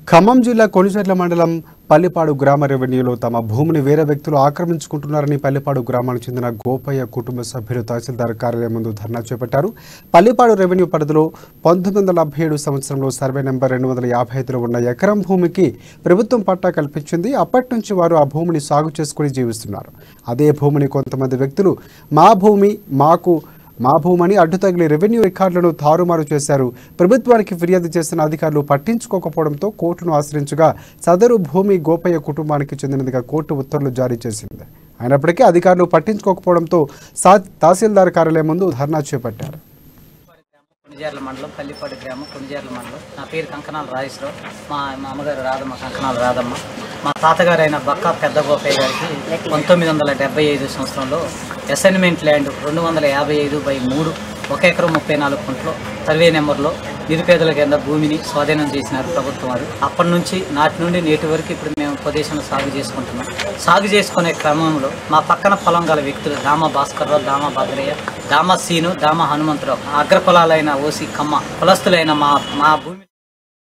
ఖమ్మం జిల్లా కొణిజర్ల మండలం పల్లిపాడు గ్రామ రెవెన్యూలో తమ భూమిని వేరే వ్యక్తులు ఆక్రమించుకుంటున్నారని పల్లిపాడు గ్రామానికి చెందిన గోపయ్య కుటుంబ సభ్యులు తహసీల్దార్ కార్యాలయం ముందు ధర్నా చేపట్టారు. పల్లిపాడు రెవెన్యూ పరిధిలో 1977 సంవత్సరంలో సర్వే నెంబర్ 255లో ఉన్న ఎకరం భూమికి ప్రభుత్వం పట్టా కల్పించింది. అప్పటి నుంచి వారు ఆ భూమిని సాగు చేసుకుని జీవిస్తున్నారు. అదే భూమిని కొంతమంది వ్యక్తులు మా భూమని అడ్డు తగిలి రెవెన్యూ రికార్డులను తారుమారు చేశారు. ప్రభుత్వానికి ఫిర్యాదు చేసిన అధికారులు పట్టించుకోకపోవడంతో కోర్టును ఆశ్రయించగా సదరు భూమి గోపయ్య కుటుంబానికి చెందినదిగా కోర్టు ఉత్తర్వులు జారీ చేసింది. అయినప్పటికీ అధికారులు పట్టించుకోకపోవడంతో తహసీల్దార్ కార్యాలయం ముందు ధర్నా చేపట్టారు. కొణిజర్ల మండలం పల్లిపాడు గ్రామం కొణిజర్ల మండలం. నా పేరు కంకణాల రాజేశ్వరరావు. మా అమ్మగారు రాధమ్మ, కంకణాల రాధమ్మ. మా తాతగారు అయిన బక్కా పెద్ద గోపయ్య గారికి 1975 సంవత్సరంలో అసైన్మెంట్ ల్యాండ్ 255/3 1 ఎకరం 34 గుంటలు సర్వే నెంబర్లో నిరుపేదల కింద భూమిని స్వాధీనం చేసినారు ప్రభుత్వం వారు. అప్పటి నుంచి నాటి నుండి నేటి వరకు ఇప్పుడు మేము ప్రదేశంలో సాగు చేసుకుంటున్నాం. సాగు చేసుకునే క్రమంలో మా పక్కన పొలం గల వ్యక్తులు దామ భాస్కర్రావు, దామ భద్రయ్య, దామ సీను, దామ హనుమంతరావు అగ్రకులాలైన ఓసి కమ్మ కులస్తులైన మా భూమి